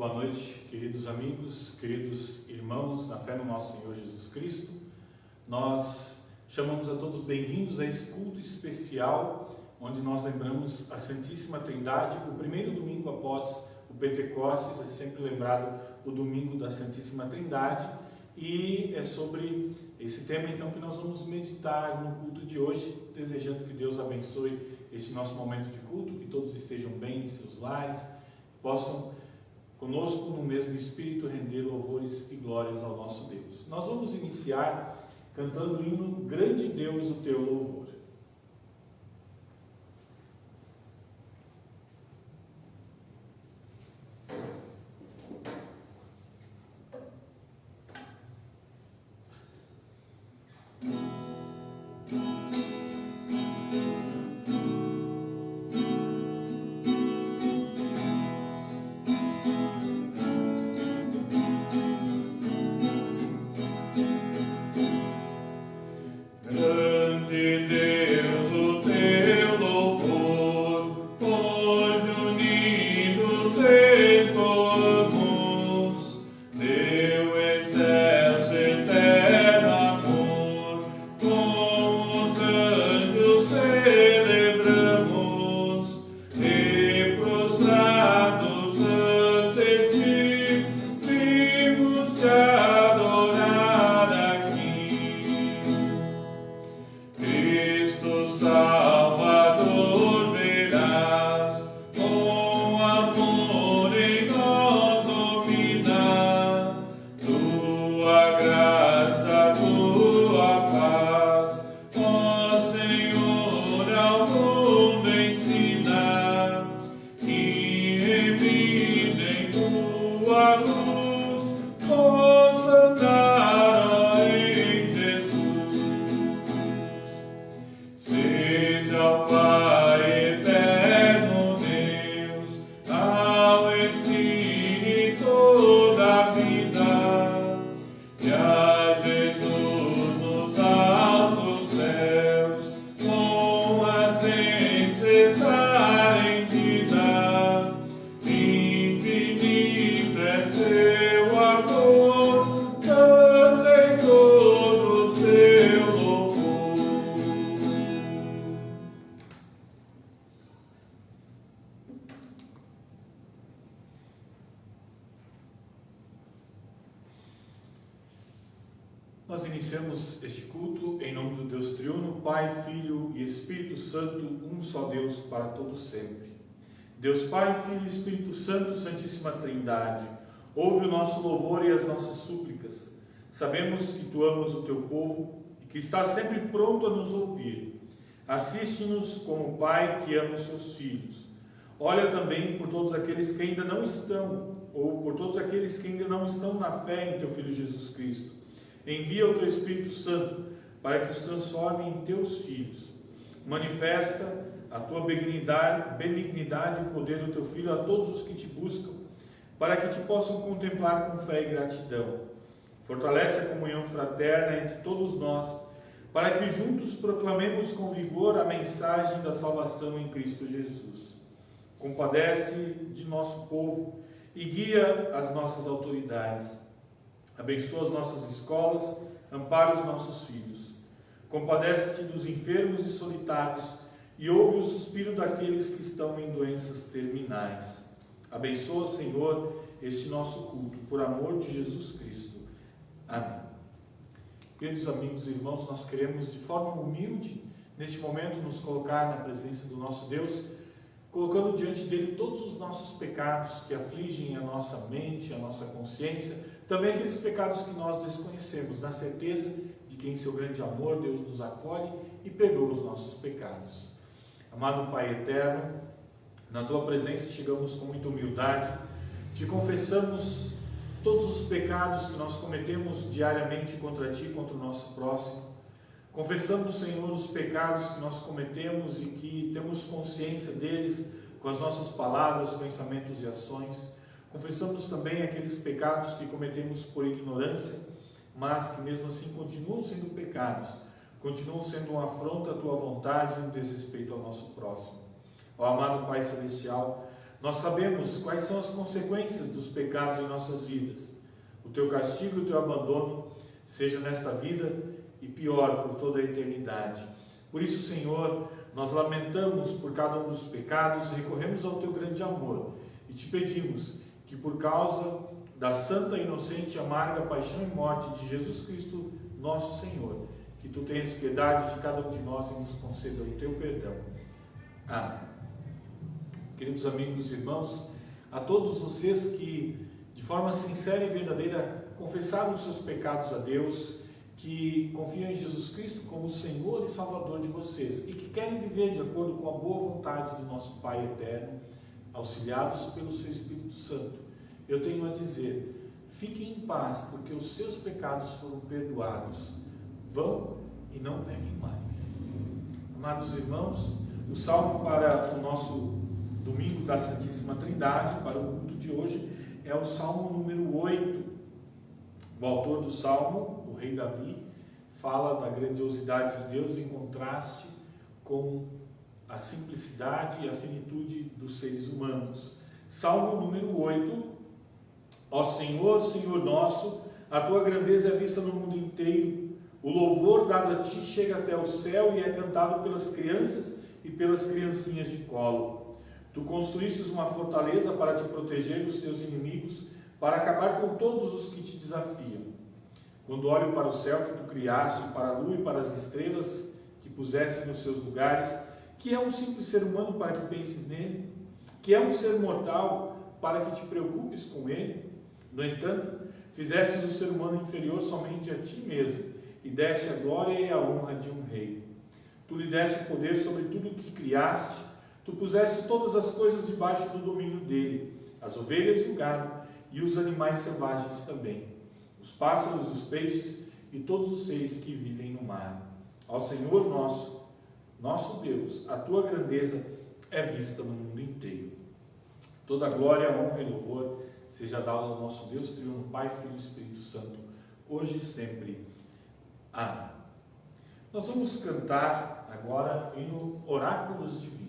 Boa noite, queridos amigos, queridos irmãos, na fé no nosso Senhor Jesus Cristo. Nós chamamos a todos bem-vindos a esse culto especial, onde nós lembramos a Santíssima Trindade. O primeiro domingo após o Pentecostes é sempre lembrado o domingo da Santíssima Trindade, e é sobre esse tema então que nós vamos meditar no culto de hoje, desejando que Deus abençoe este nosso momento de culto, que todos estejam bem em seus lares, possam conosco no mesmo Espírito render louvores e glórias ao nosso Deus. Nós vamos iniciar cantando o hino Grande Deus, o teu louvor. Nós iniciamos este culto em nome do Deus triuno, Pai, Filho e Espírito Santo, um só Deus para todos sempre. Deus Pai, Filho e Espírito Santo, Santíssima Trindade, ouve o nosso louvor e as nossas súplicas. Sabemos que Tu amas o Teu povo e que estás sempre pronto a nos ouvir. Assiste-nos como Pai que ama os seus filhos. Olha também por todos aqueles que ainda não estão, ou por todos aqueles que ainda não estão na fé em Teu Filho Jesus Cristo. Envia o Teu Espírito Santo para que os transforme em Teus filhos. Manifesta a Tua benignidade e o poder do Teu Filho a todos os que Te buscam, para que Te possam contemplar com fé e gratidão. Fortalece a comunhão fraterna entre todos nós, para que juntos proclamemos com vigor a mensagem da salvação em Cristo Jesus. Compadece de nosso povo e guia as nossas autoridades. Abençoa as nossas escolas, ampara os nossos filhos. Compadece-te dos enfermos e solitários e ouve o suspiro daqueles que estão em doenças terminais. Abençoa, Senhor, este nosso culto, por amor de Jesus Cristo. Amém. Queridos amigos e irmãos, nós queremos de forma humilde, neste momento, nos colocar na presença do nosso Deus, colocando diante dele todos os nossos pecados que afligem a nossa mente, a nossa consciência, também aqueles pecados que nós desconhecemos, na certeza de que em seu grande amor Deus nos acolhe e perdoa os nossos pecados. Amado Pai eterno, na Tua presença chegamos com muita humildade, Te confessamos todos os pecados que nós cometemos diariamente contra Ti e contra o nosso próximo. Confessamos, Senhor, os pecados que nós cometemos e que temos consciência deles com as nossas palavras, pensamentos e ações. Confessamos também aqueles pecados que cometemos por ignorância, mas que mesmo assim continuam sendo pecados, continuam sendo uma afronta à Tua vontade e um desrespeito ao nosso próximo. Ó amado Pai Celestial, Nós sabemos quais são as consequências dos pecados em nossas vidas. O teu castigo e o teu abandono, seja nesta vida e pior, por toda a eternidade. Por isso, Senhor, nós lamentamos por cada um dos pecados, recorremos ao teu grande amor e te pedimos que, por causa da santa, inocente e amarga paixão e morte de Jesus Cristo, nosso Senhor, que tu tenhas piedade de cada um de nós e nos conceda o teu perdão. Amém. Queridos amigos e irmãos, a todos vocês que, de forma sincera e verdadeira, confessaram os seus pecados a Deus, que confiam em Jesus Cristo como Senhor e Salvador de vocês e que querem viver de acordo com a boa vontade do nosso Pai eterno, auxiliados pelo seu Espírito Santo, eu tenho a dizer: fiquem em paz, porque os seus pecados foram perdoados. Vão e não pequem mais. Amados irmãos, o salmo para o nosso domingo da Santíssima Trindade, para o culto de hoje, é o salmo número 8. O autor do salmo, o rei Davi, fala da grandiosidade de Deus em contraste com a simplicidade e a finitude dos seres humanos. Salmo número 8. Ó Senhor, Senhor nosso, a tua grandeza é vista no mundo inteiro. O louvor dado a ti chega até o céu e é cantado pelas crianças e pelas criancinhas de colo. Tu construístes uma fortaleza para te proteger dos teus inimigos, para acabar com todos os que te desafiam. Quando olho para o céu que tu criaste, para a lua e para as estrelas que puseste nos seus lugares, que é um simples ser humano para que penses nele? Que é um ser mortal para que te preocupes com ele? No entanto, fizestes o ser humano inferior somente a ti mesmo, e deste a glória e a honra de um rei. Tu lhe deste poder sobre tudo o que criaste, tu puseste todas as coisas debaixo do domínio dele, as ovelhas e o gado, e os animais selvagens também, os pássaros, os peixes e todos os seres que vivem no mar. Ao Senhor nosso Deus, a tua grandeza é vista no mundo inteiro. Toda glória, honra e louvor seja dada ao nosso Deus, Triuno, Pai, Filho e Espírito Santo, hoje e sempre. Amém. Nós vamos cantar agora no Oráculos Divinos.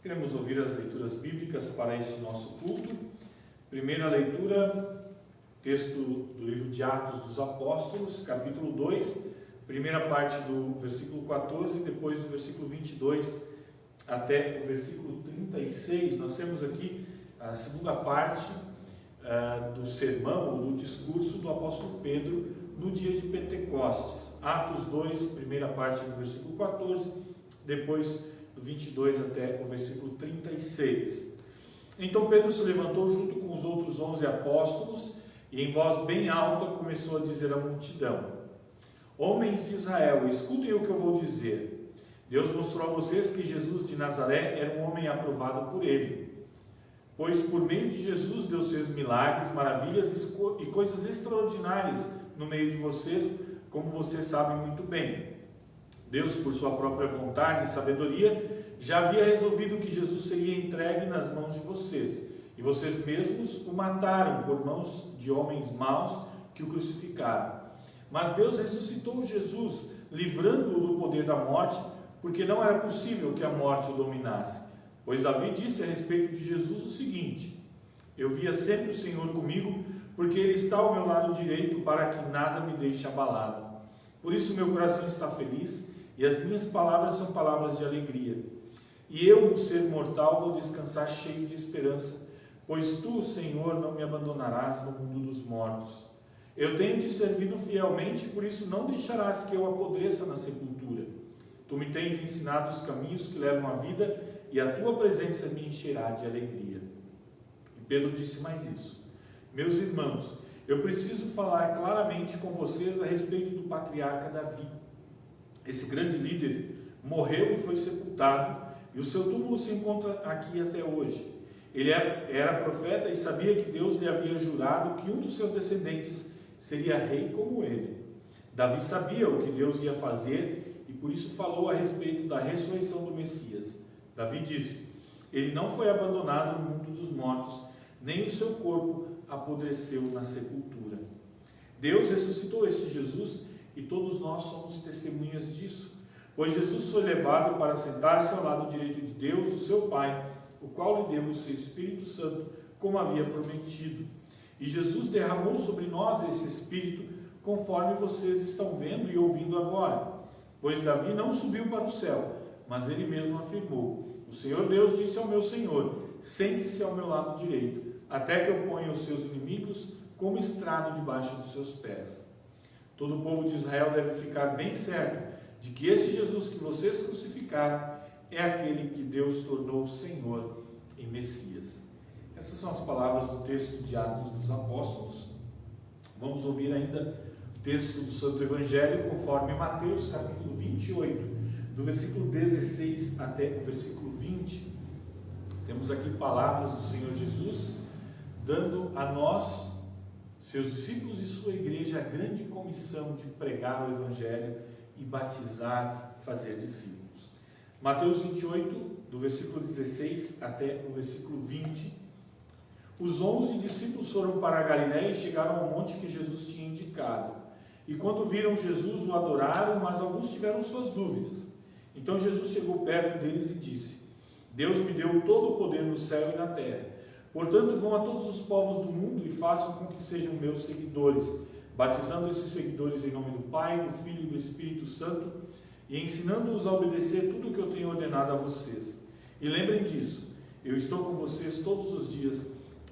Queremos ouvir as leituras bíblicas para esse nosso culto. Primeira leitura, texto do livro de Atos dos Apóstolos, capítulo 2, primeira parte do versículo 14, depois do versículo 22 até o versículo 36. Nós temos aqui a segunda parte do sermão, ou do discurso do apóstolo Pedro no dia de Pentecostes. Atos 2, primeira parte do versículo 14, depois do 22 até o versículo 36. Então Pedro se levantou junto com os outros 11 apóstolos e em voz bem alta começou a dizer à multidão: Homens de Israel, escutem o que eu vou dizer. Deus mostrou a vocês que Jesus de Nazaré era um homem aprovado por ele. Pois por meio de Jesus Deus fez milagres, maravilhas e coisas extraordinárias no meio de vocês, como vocês sabem muito bem. Deus, por sua própria vontade e sabedoria, já havia resolvido que Jesus seria entregue nas mãos de vocês, e vocês mesmos o mataram por mãos de homens maus que o crucificaram. Mas Deus ressuscitou Jesus, livrando-o do poder da morte, porque não era possível que a morte o dominasse. Pois Davi disse a respeito de Jesus o seguinte: Eu via sempre o Senhor comigo, porque Ele está ao meu lado direito, para que nada me deixe abalado. Por isso meu coração está feliz, e as minhas palavras são palavras de alegria. E eu, um ser mortal, vou descansar cheio de esperança, pois Tu, Senhor, não me abandonarás no mundo dos mortos. Eu tenho Te servido fielmente, por isso não deixarás que eu apodreça na sepultura. Tu me tens ensinado os caminhos que levam à vida, e a Tua presença me encherá de alegria. E Pedro disse mais isso: Meus irmãos, eu preciso falar claramente com vocês a respeito do patriarca Davi. Esse grande líder morreu e foi sepultado, e o seu túmulo se encontra aqui até hoje. Ele era profeta e sabia que Deus lhe havia jurado que um dos seus descendentes seria rei como ele. Davi sabia o que Deus ia fazer e por isso falou a respeito da ressurreição do Messias. Davi disse: Ele não foi abandonado no mundo dos mortos, nem o seu corpo apodreceu na sepultura. Deus ressuscitou este Jesus e todos nós somos testemunhas disso, pois Jesus foi levado para sentar-se ao lado direito de Deus, o seu Pai, o qual lhe deu o seu Espírito Santo, como havia prometido. E Jesus derramou sobre nós esse Espírito, conforme vocês estão vendo e ouvindo agora. Pois Davi não subiu para o céu, mas ele mesmo afirmou: O Senhor Deus disse ao meu Senhor: Sente-se ao meu lado direito, até que eu ponha os seus inimigos como estrado debaixo dos seus pés. Todo o povo de Israel deve ficar bem certo de que esse Jesus que vocês crucificaram é aquele que Deus tornou Senhor e Messias. Essas são as palavras do texto de Atos dos Apóstolos. Vamos ouvir ainda o texto do Santo Evangelho conforme Mateus, capítulo 28, do versículo 16 até o versículo 20. Temos aqui palavras do Senhor Jesus, dando a nós, seus discípulos e sua igreja, a grande comissão de pregar o Evangelho e batizar, fazer discípulos. Mateus 28, do versículo 16 até o versículo 20. Os 11 discípulos foram para a Galiléia e chegaram ao monte que Jesus tinha indicado. E quando viram Jesus, o adoraram, mas alguns tiveram suas dúvidas. Então Jesus chegou perto deles e disse: Deus me deu todo o poder no céu e na terra. Portanto, vão a todos os povos do mundo e façam com que sejam meus seguidores, batizando esses seguidores em nome do Pai, do Filho e do Espírito Santo, e ensinando-os a obedecer tudo o que eu tenho ordenado a vocês. E lembrem disso, eu estou com vocês todos os dias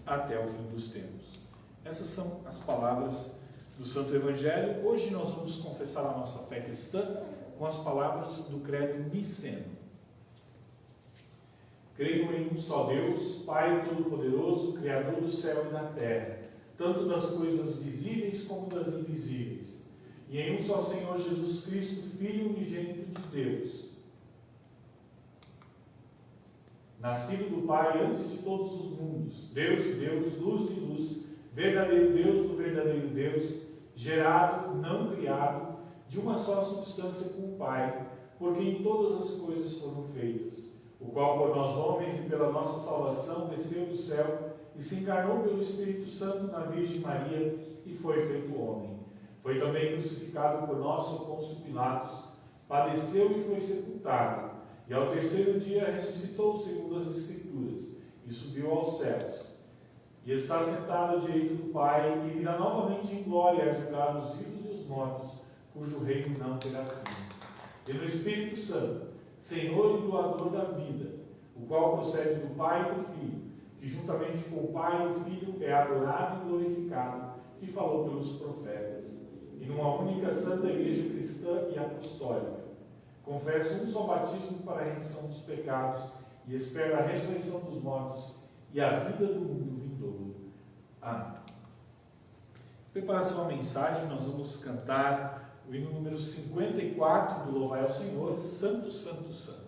até o fim dos tempos. Essas são as palavras do Santo Evangelho. Hoje nós vamos confessar a nossa fé cristã com as palavras do credo niceno. Creio em um só Deus, Pai Todo-Poderoso, Criador do céu e da terra, tanto das coisas visíveis como das invisíveis, e em um só Senhor Jesus Cristo, Filho unigênito de Deus, nascido do Pai antes de todos os mundos, Deus de Deus, luz de luz, verdadeiro Deus do verdadeiro Deus, gerado, não criado, de uma só substância com o Pai, por quem todas as coisas foram feitas, o qual por nós homens e pela nossa salvação desceu do céu e se encarnou pelo Espírito Santo na Virgem Maria e foi feito homem. Foi também crucificado por nós sob Pôncio Pilatos, padeceu e foi sepultado, E ao terceiro dia ressuscitou segundo as Escrituras, e subiu aos céus. E está sentado à direita do Pai, e virá novamente em glória a julgar os vivos e os mortos, cujo reino não terá fim. E no Espírito Santo, Senhor e doador da vida, o qual procede do Pai e do Filho, que juntamente com o Pai e o Filho é adorado e glorificado, que falou pelos profetas. E numa única santa igreja cristã e apostólica, confesso um só batismo para a remissão dos pecados e espero a ressurreição dos mortos e a vida do mundo vindouro. Amém. Prepara-se uma mensagem, nós vamos cantar o hino número 54 do Louvai ao Senhor, Santo, Santo, Santo.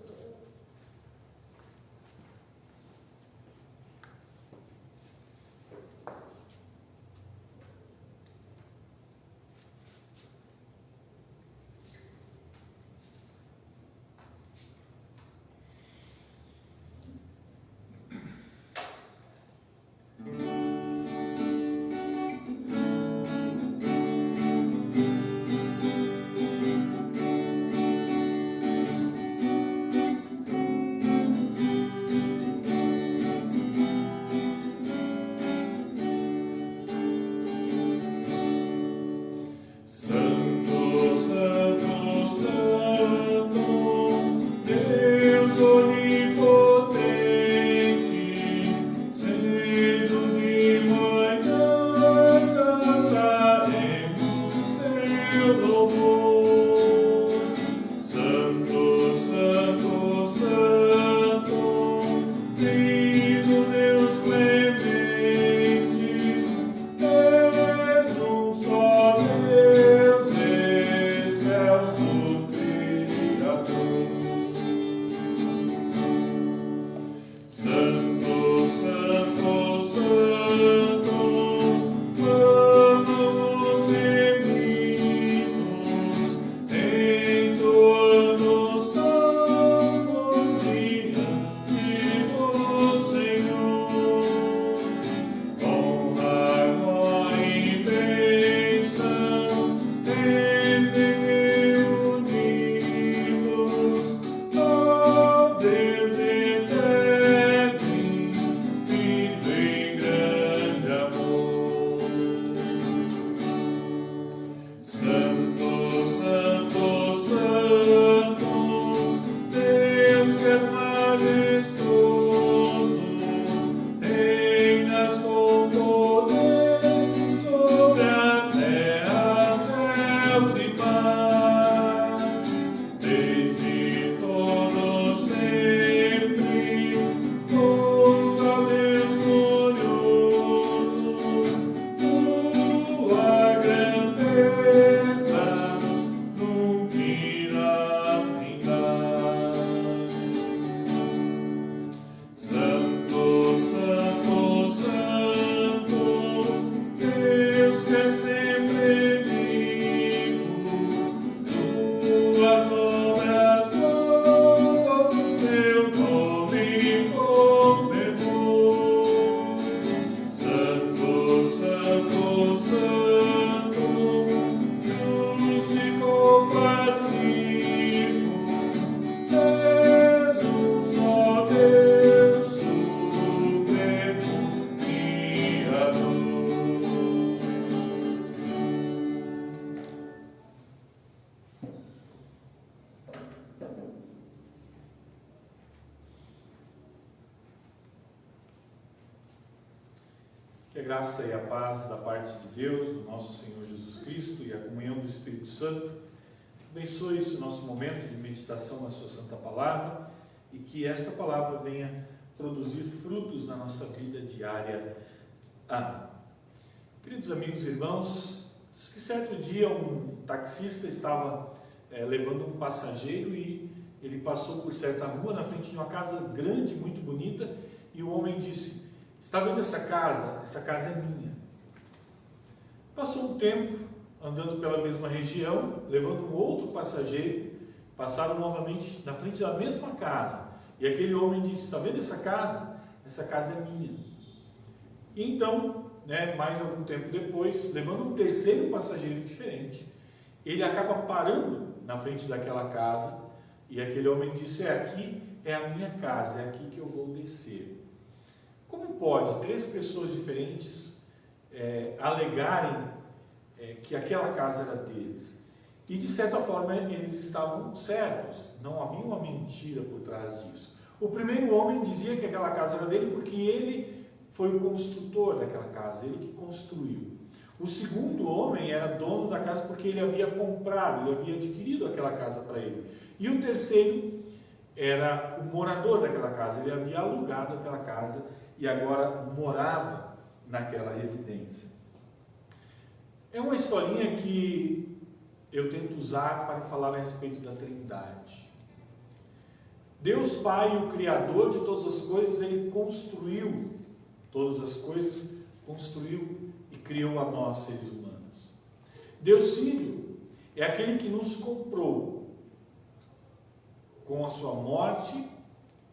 Que a graça e a paz da parte de Deus, do nosso Senhor Jesus Cristo e a comunhão do Espírito Santo abençoe esse nosso momento de meditação na sua santa palavra e que esta palavra venha produzir frutos na nossa vida diária. Amém. Queridos amigos e irmãos, diz que certo dia um taxista estava levando um passageiro e ele passou por certa rua na frente de uma casa grande, muito bonita, e o homem disse: "Está vendo essa casa? Essa casa é minha." Passou um tempo andando pela mesma região, levando um outro passageiro, passaram novamente na frente da mesma casa, e aquele homem disse: "Está vendo essa casa? Essa casa é minha." E então, mais algum tempo depois, levando um terceiro passageiro diferente, ele acaba parando na frente daquela casa, E aquele homem disse: aqui é a minha casa, é aqui que eu vou descer. Como pode 3 pessoas diferentes alegarem que aquela casa era deles? E de certa forma eles estavam certos, não havia uma mentira por trás disso. O primeiro homem dizia que aquela casa era dele porque ele foi o construtor daquela casa, ele que construiu. O segundo homem era dono da casa porque ele havia comprado, ele havia adquirido aquela casa para ele. E o terceiro era o morador daquela casa, ele havia alugado aquela casa e agora morava naquela residência. É uma historinha que eu tento usar para falar a respeito da Trindade. Deus Pai, o Criador de todas as coisas, Ele construiu todas as coisas, construiu e criou a nós, seres humanos. Deus Filho é aquele que nos comprou com a sua morte,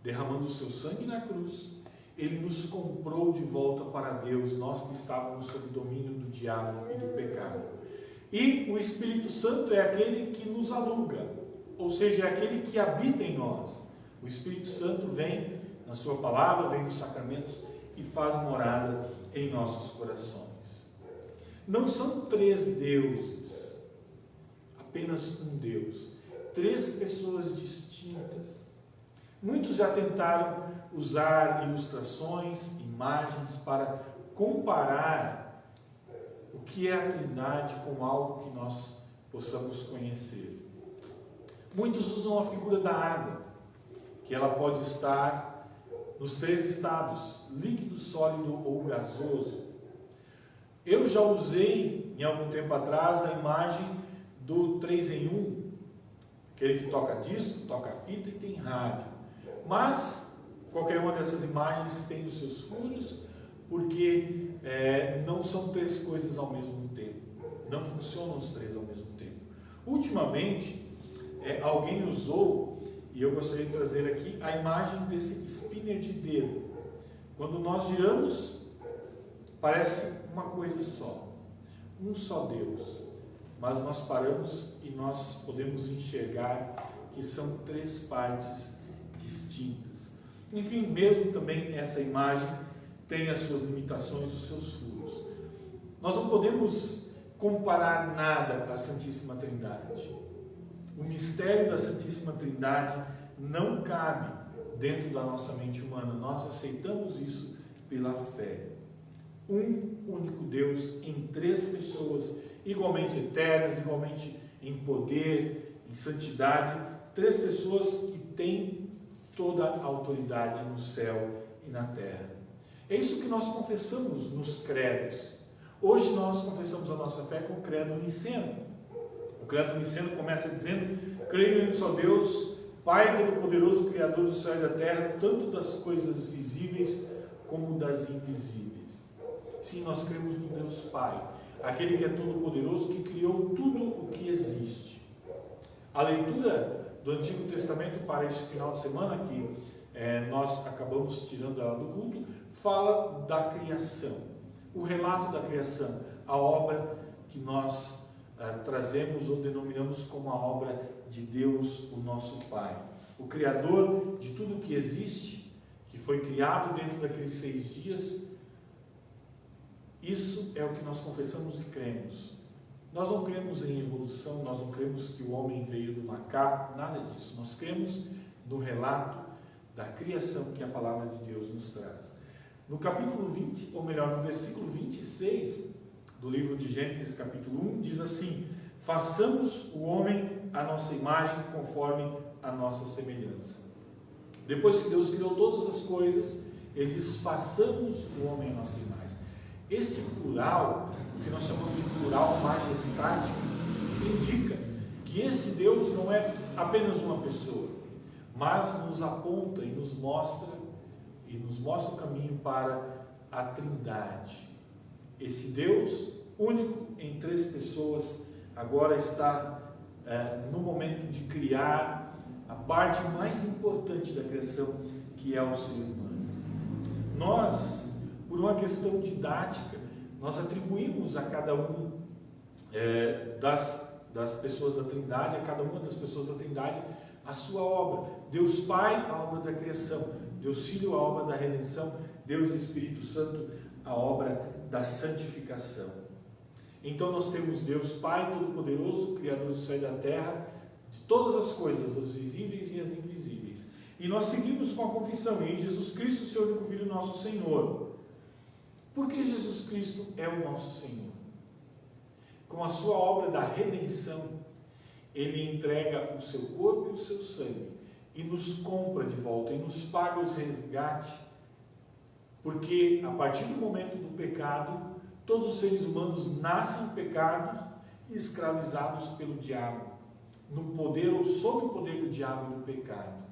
derramando o seu sangue na cruz. Ele nos comprou de volta para Deus, nós que estávamos sob domínio do diabo e do pecado. E o Espírito Santo é aquele que nos aluga, ou seja, é aquele que habita em nós. O Espírito Santo vem na sua palavra, vem nos sacramentos e faz morada em nossos corações. Não são 3 deuses, apenas um Deus. 3 pessoas distintas. Muitos já tentaram usar ilustrações, imagens para comparar o que é a Trindade com algo que nós possamos conhecer. Muitos usam a figura da água, que ela pode estar nos 3 estados, líquido, sólido ou gasoso. Eu já usei, em algum tempo atrás, a imagem do 3 em 1, aquele que toca disco, toca fita e tem rádio. Mas qualquer uma dessas imagens tem os seus furos, porque não são 3 coisas ao mesmo tempo. Não funcionam os 3 ao mesmo tempo. Ultimamente, alguém usou, e eu gostaria de trazer aqui, a imagem desse spinner de dedo. Quando nós giramos, parece uma coisa só, um só Deus. Mas nós paramos e nós podemos enxergar que são 3 partes distintas. Enfim, mesmo também essa imagem tem as suas limitações, os seus furos. Nós não podemos comparar nada à Santíssima Trindade. O mistério da Santíssima Trindade não cabe dentro da nossa mente humana. Nós aceitamos isso pela fé. Um único Deus em 3 pessoas, igualmente eternas, igualmente em poder, em santidade. 3 pessoas que têm toda a autoridade no céu e na terra. É isso que nós confessamos nos credos. Hoje nós confessamos a nossa fé com o credo niceno. O credo niceno começa dizendo: creio em um só Deus, Pai Todo-Poderoso, Criador do céu e da terra, tanto das coisas visíveis como das invisíveis. Sim, nós cremos no Deus Pai, aquele que é todo-poderoso, que criou tudo o que existe. A leitura do Antigo Testamento para esse final de semana, que nós acabamos tirando ela do culto, fala da criação, o relato da criação, a obra que nós trazemos ou denominamos como a obra de Deus, o nosso Pai, o Criador de tudo que existe, que foi criado dentro daqueles 6 dias. Isso é o que nós confessamos e cremos. Nós não cremos em evolução, nós não cremos que o homem veio do macaco, nada disso. Nós cremos no relato da criação que a palavra de Deus nos traz. No capítulo 20, ou melhor, no versículo 26 do livro de Gênesis, capítulo 1, diz assim: façamos o homem à nossa imagem, conforme a nossa semelhança. Depois que Deus criou todas as coisas, Ele diz: façamos o homem à nossa imagem. Esse plural, o que nós chamamos de plural majestático, indica que esse Deus não é apenas uma pessoa, mas nos aponta e nos mostra o caminho para a Trindade. Esse Deus único em 3 pessoas agora está no momento de criar a parte mais importante da criação, que é o ser humano. Nós, por uma questão didática, nós atribuímos a cada das pessoas da Trindade, a cada uma das pessoas da Trindade, a sua obra. Deus Pai, a obra da criação. Deus Filho, a obra da redenção. Deus Espírito Santo, a obra da santificação. Então nós temos Deus Pai Todo-Poderoso, Criador do céu e da terra, de todas as coisas, as visíveis e as invisíveis. E nós seguimos com a confissão em Jesus Cristo, seu único Filho, nosso Senhor. Por que Jesus Cristo é o nosso Senhor? Com a sua obra da redenção, Ele entrega o seu corpo e o seu sangue e nos compra de volta e nos paga os resgates, porque a partir do momento do pecado, todos os seres humanos nascem pecados e escravizados pelo diabo, no poder ou sob o poder do diabo e do pecado.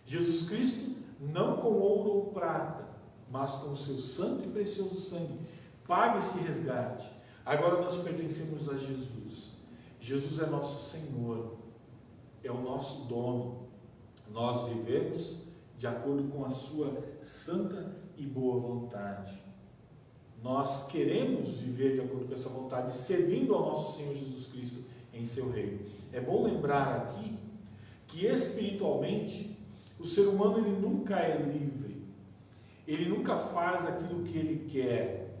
Jesus Cristo, não com ouro ou prata, mas com o seu santo e precioso sangue, paga esse resgate. Agora nós pertencemos a Jesus. Jesus é nosso Senhor, é o nosso dono. Nós vivemos de acordo com a sua santa e boa vontade. Nós queremos viver de acordo com essa vontade, servindo ao nosso Senhor Jesus Cristo em seu reino. É bom lembrar aqui que espiritualmente o ser humano ele nunca é livre. Ele nunca faz aquilo que ele quer.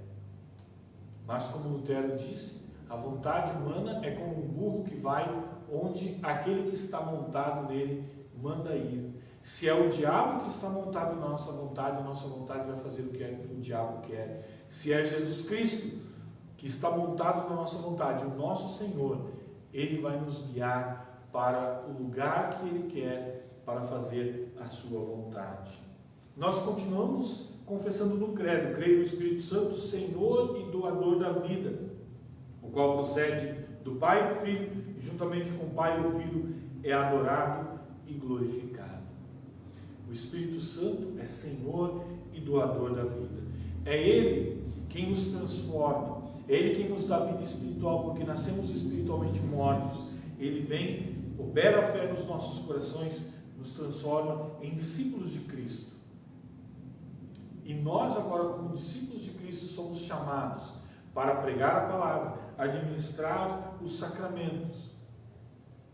Mas como Lutero disse, a vontade humana é como um burro que vai onde aquele que está montado nele manda ir. Se é o diabo que está montado na nossa vontade, a nossa vontade vai fazer o que o diabo quer. Se é Jesus Cristo que está montado na nossa vontade, o nosso Senhor, Ele vai nos guiar para o lugar que Ele quer para fazer a sua vontade. Nós continuamos confessando no credo, creio no Espírito Santo, Senhor e doador da vida, o qual procede do Pai e do Filho, e juntamente com o Pai e o Filho é adorado e glorificado. O Espírito Santo é Senhor e doador da vida. É Ele quem nos transforma, é Ele quem nos dá vida espiritual, porque nascemos espiritualmente mortos. Ele vem, opera a fé nos nossos corações, nos transforma em discípulos de Cristo. E nós agora, como discípulos de Cristo, somos chamados para pregar a palavra, administrar os sacramentos,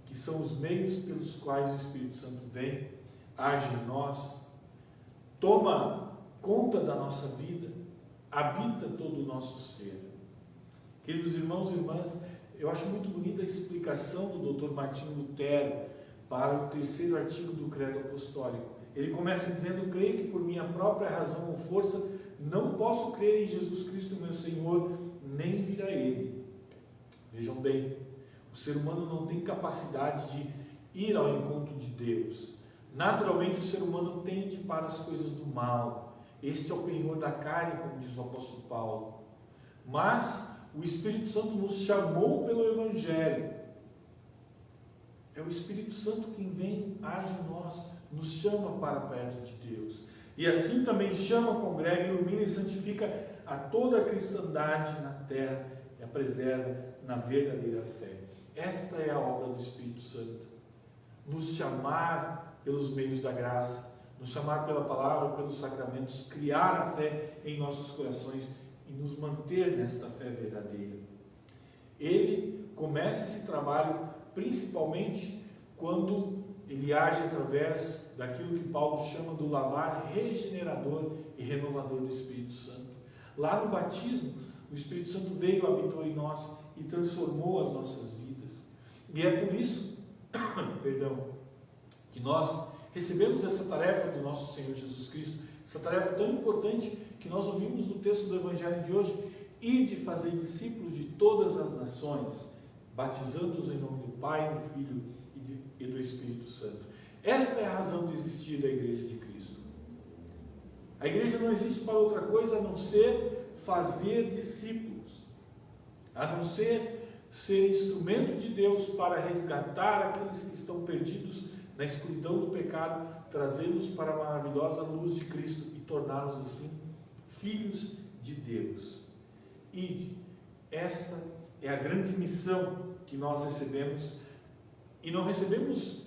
que são os meios pelos quais o Espírito Santo vem, age em nós, toma conta da nossa vida, habita todo o nosso ser. Queridos irmãos e irmãs, eu acho muito bonita a explicação do Dr. Martinho Lutero para o 3º artigo do Credo Apostólico. Ele começa dizendo: creio que por minha própria razão ou força não posso crer em Jesus Cristo meu Senhor, nem vir a Ele. Vejam bem, o ser humano não tem capacidade de ir ao encontro de Deus. Naturalmente o ser humano tende para as coisas do mal. Este é o penhor da carne, como diz o apóstolo Paulo. Mas o Espírito Santo nos chamou pelo Evangelho. É o Espírito Santo quem vem, age em nós, nos chama para perto de Deus. E assim também chama, congrega, ilumina e santifica a toda a cristandade na terra e a preserva na verdadeira fé. Esta é a obra do Espírito Santo. Nos chamar pelos meios da graça, nos chamar pela palavra, pelos sacramentos, criar a fé em nossos corações e nos manter nesta fé verdadeira. Ele começa esse trabalho principalmente quando ele age através daquilo que Paulo chama do lavar regenerador e renovador do Espírito Santo. Lá no batismo, o Espírito Santo veio, habitou em nós e transformou as nossas vidas. E é por isso, que nós recebemos essa tarefa do nosso Senhor Jesus Cristo, essa tarefa tão importante que nós ouvimos no texto do Evangelho de hoje, e de fazer discípulos de todas as nações, batizando-os em nome do Pai, do Filho e do Espírito Santo. Esta é a razão de existir da Igreja de Cristo. A Igreja não existe para outra coisa a não ser fazer discípulos, a não ser instrumento de Deus para resgatar aqueles que estão perdidos na escuridão do pecado, trazê-los para a maravilhosa luz de Cristo e torná-los assim filhos de Deus. Ide, esta é a grande missão que nós recebemos, e não recebemos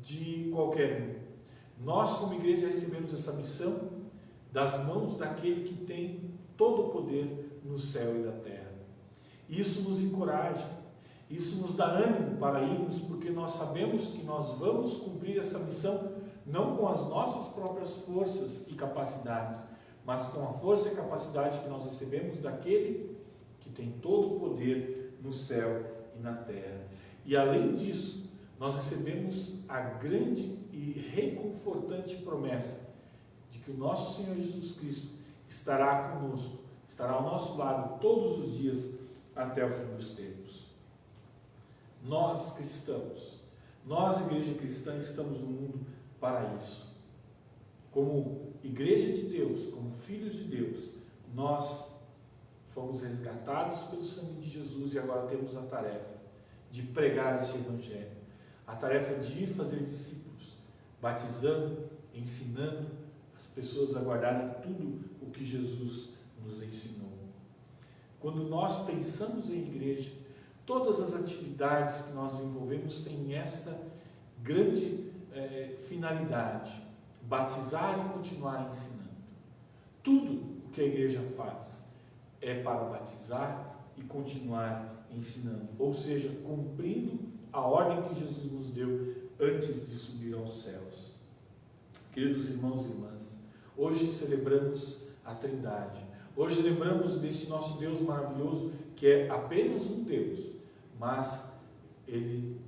de qualquer um. Nós, como igreja, recebemos essa missão das mãos daquele que tem todo o poder no céu e na terra. Isso nos encoraja, Isso nos dá ânimo para irmos, porque nós sabemos que nós vamos cumprir essa missão não com as nossas próprias forças e capacidades, mas com a força e capacidade que nós recebemos daquele que tem todo o poder no céu e na terra. E além disso, nós recebemos a grande e reconfortante promessa de que o nosso Senhor Jesus Cristo estará conosco, estará ao nosso lado todos os dias até o fim dos tempos. Nós cristãos, nós igreja cristã, estamos no mundo para isso. Como igreja de Deus, como filhos de Deus, nós fomos resgatados pelo sangue de Jesus e agora temos a tarefa de pregar este evangelho, a tarefa de ir fazer discípulos, batizando, ensinando as pessoas a guardarem tudo o que Jesus nos ensinou. Quando nós pensamos em igreja, todas as atividades que nós desenvolvemos têm esta grande finalidade: batizar e continuar ensinando. Tudo o que a igreja faz é para batizar e continuar ensinando, ou seja, cumprindo a ordem que Jesus nos deu antes de subir aos céus. Queridos irmãos e irmãs, hoje celebramos a Trindade. Hoje lembramos deste nosso Deus maravilhoso, que é apenas um Deus, mas Ele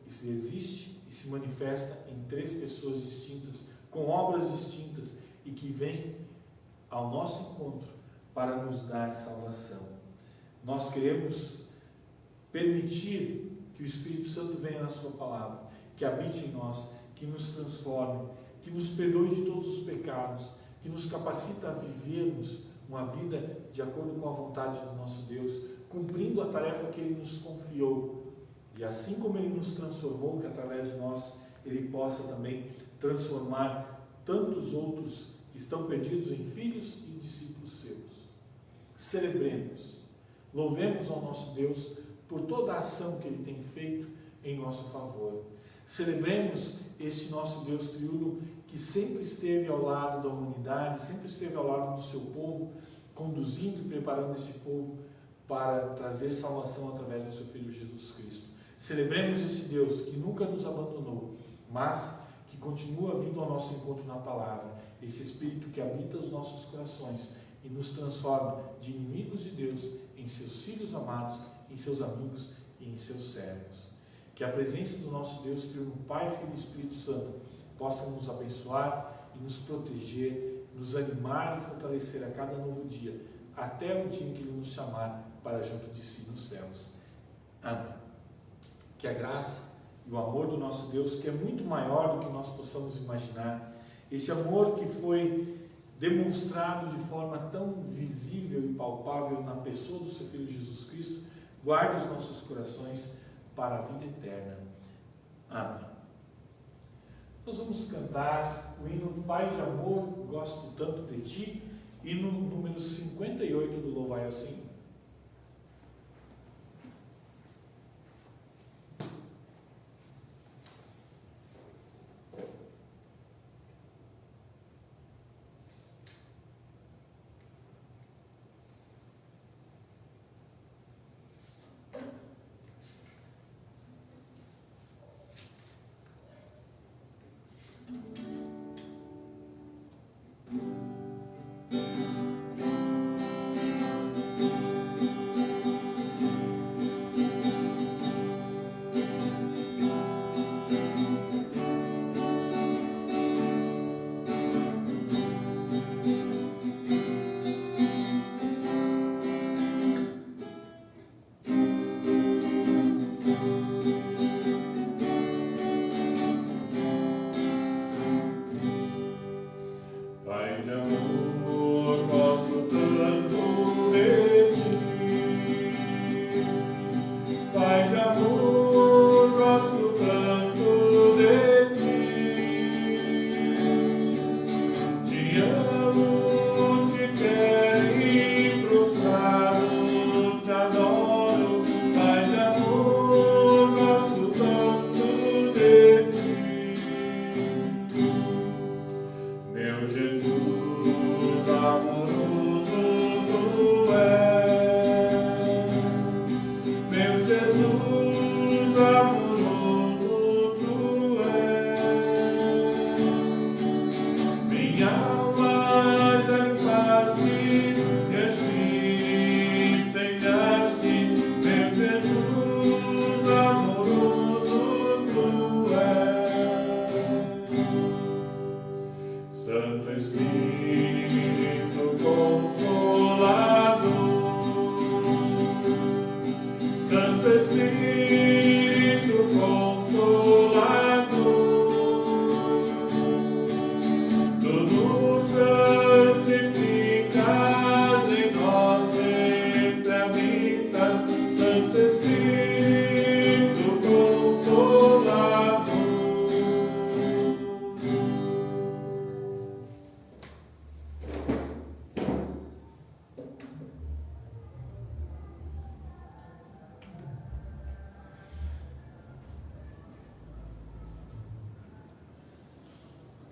existe e se manifesta em três pessoas distintas, com obras distintas, e que vem ao nosso encontro para nos dar salvação. Nós queremos permitir que o Espírito Santo venha na sua palavra, que habite em nós, que nos transforme, que nos perdoe de todos os pecados, que nos capacita a vivermos uma vida de acordo com a vontade do nosso Deus, cumprindo a tarefa que Ele nos confiou. E assim como Ele nos transformou, que através de nós Ele possa também transformar tantos outros que estão perdidos em filhos e discípulos seus. Celebremos, louvemos ao nosso Deus por toda a ação que Ele tem feito em nosso favor. Celebremos este nosso Deus triuno, que sempre esteve ao lado da humanidade, sempre esteve ao lado do seu povo, conduzindo e preparando este povo para trazer salvação através do seu Filho Jesus Cristo. Celebremos este Deus que nunca nos abandonou, mas que continua vindo ao nosso encontro na palavra, esse Espírito que habita os nossos corações e nos transforma de inimigos de Deus em seus filhos amados, em seus amigos e em seus servos. Que a presença do nosso Deus triuno, Pai, Filho e Espírito Santo, possa nos abençoar e nos proteger, nos animar e fortalecer a cada novo dia, até o dia em que Ele nos chamar para junto de si nos céus. Amém. Que a graça e o amor do nosso Deus, que é muito maior do que nós possamos imaginar, esse amor que foi demonstrado de forma tão visível e palpável na pessoa do seu Filho Jesus Cristo, guarde os nossos corações para a vida eterna. Amém. Nós vamos cantar o hino Pai de Amor, Gosto Tanto de Ti, hino número 58 do Louvai ao Senhor. Espírito Consolador, Santo Espírito Consolador, tu nos santificas, em nós sempre habitas, Santo Espírito Consolador.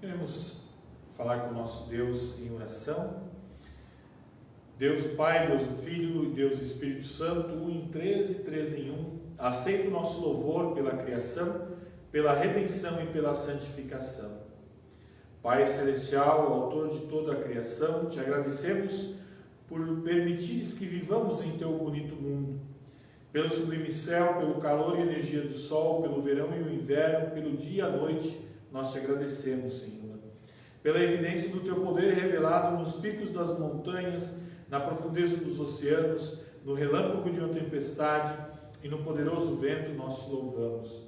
Queremos falar com o nosso Deus em oração. Deus o Pai, Deus o Filho e Deus o Espírito Santo, um em três e três em um, aceita o nosso louvor pela criação, pela redenção e pela santificação. Pai Celestial, autor de toda a criação, te agradecemos por permitires que vivamos em teu bonito mundo, pelo sublime céu, pelo calor e energia do sol, pelo verão e o inverno, pelo dia e a noite, nós te agradecemos, Senhor. Pela evidência do teu poder revelado nos picos das montanhas, na profundeza dos oceanos, no relâmpago de uma tempestade e no poderoso vento, nós te louvamos.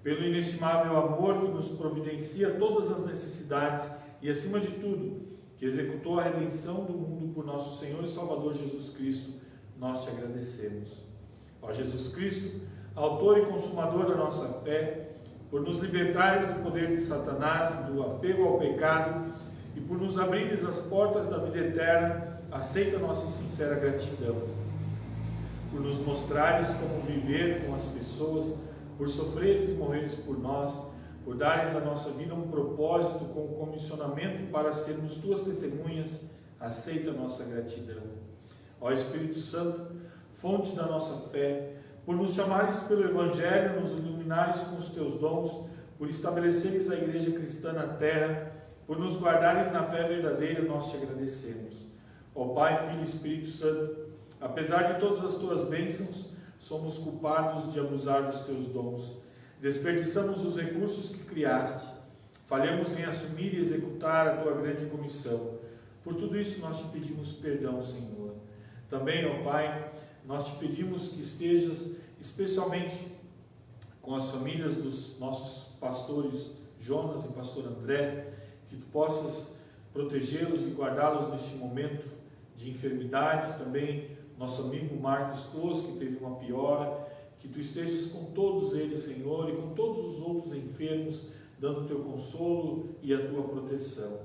Pelo inestimável amor que nos providencia todas as necessidades e, acima de tudo, que executou a redenção do mundo por nosso Senhor e Salvador Jesus Cristo, nós te agradecemos. Ó Jesus Cristo, autor e consumador da nossa fé, por nos libertares do poder de Satanás, do apego ao pecado e por nos abrires as portas da vida eterna, aceita nossa sincera gratidão. Por nos mostrares como viver com as pessoas, por sofreres e morreres por nós, por dares à nossa vida um propósito com o comissionamento para sermos tuas testemunhas, aceita nossa gratidão. Ó Espírito Santo, fonte da nossa fé, por nos chamares pelo Evangelho, nos iluminares com os teus dons, por estabeleceres a Igreja Cristã na terra, por nos guardares na fé verdadeira, nós te agradecemos. Ó Pai, Filho e Espírito Santo, apesar de todas as tuas bênçãos, somos culpados de abusar dos teus dons. Desperdiçamos os recursos que criaste, falhamos em assumir e executar a tua grande comissão. Por tudo isso nós te pedimos perdão, Senhor. Também, ó Pai, nós te pedimos que estejas especialmente com as famílias dos nossos pastores Jonas e pastor André, que tu possas protegê-los e guardá-los neste momento de enfermidade. Também nosso amigo Marcos Close, que teve uma piora, que tu estejas com todos eles, Senhor, e com todos os outros enfermos, dando o teu consolo e a tua proteção.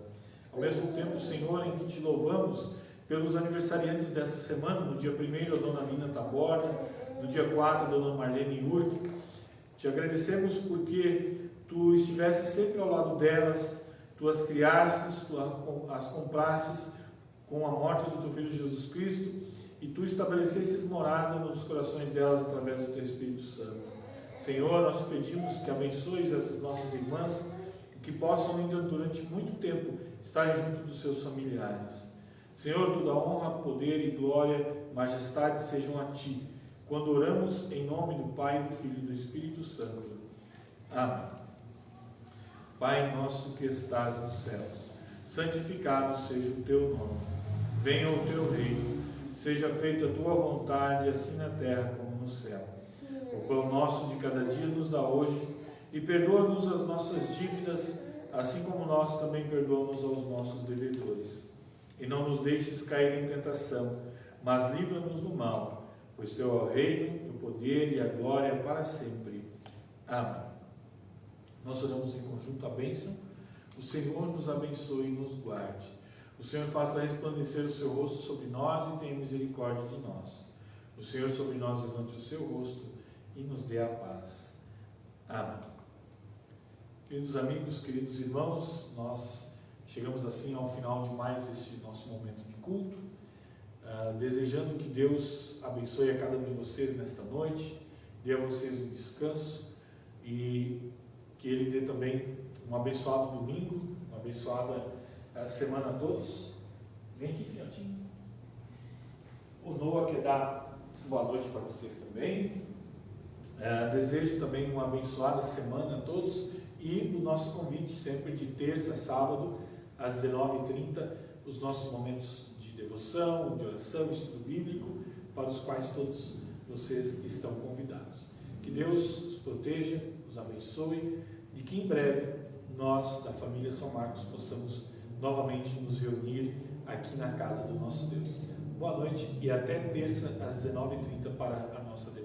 Ao mesmo tempo, Senhor, em que te louvamos pelos aniversariantes dessa semana, no dia 1º a dona Lina Taborda, no dia 4 a dona Marlene Urque, te agradecemos porque tu estivesse sempre ao lado delas, tu as criasses, tu as comprasses com a morte do teu Filho Jesus Cristo, e tu estabelecesses morada nos corações delas através do teu Espírito Santo. Senhor, nós te pedimos que abençoes essas nossas irmãs e que possam ainda durante muito tempo estar junto dos seus familiares. Senhor, toda honra, poder e glória, majestade sejam a ti, quando oramos em nome do Pai, do Filho e do Espírito Santo. Amém. Pai nosso que estás nos céus, santificado seja o teu nome. Venha o teu reino, seja feita a tua vontade, assim na terra como no céu. O pão nosso de cada dia nos dá hoje, e perdoa-nos as nossas dívidas, assim como nós também perdoamos aos nossos devedores. E não nos deixes cair em tentação, mas livra-nos do mal, pois teu é o reino, o poder e a glória para sempre. Amém. Nós oramos em conjunto a bênção. O Senhor nos abençoe e nos guarde. O Senhor faça resplandecer o seu rosto sobre nós e tenha misericórdia de nós. O Senhor sobre nós levante o seu rosto e nos dê a paz. Amém. Queridos amigos, queridos irmãos, nós chegamos assim ao final de mais este nosso momento de culto, desejando que Deus abençoe a cada um de vocês nesta noite, dê a vocês um descanso e que Ele dê também um abençoado domingo, uma abençoada semana a todos. Vem aqui, filhotinho. O Noah quer dar boa noite para vocês também. Desejo também uma abençoada semana a todos e o nosso convite sempre de terça a sábado às 19h30, os nossos momentos de devoção, de oração, estudo bíblico, para os quais todos vocês estão convidados. Que Deus os proteja, os abençoe e que em breve nós, da família São Marcos, possamos novamente nos reunir aqui na casa do nosso Deus. Boa noite e até terça às 19h30 para a nossa devoção.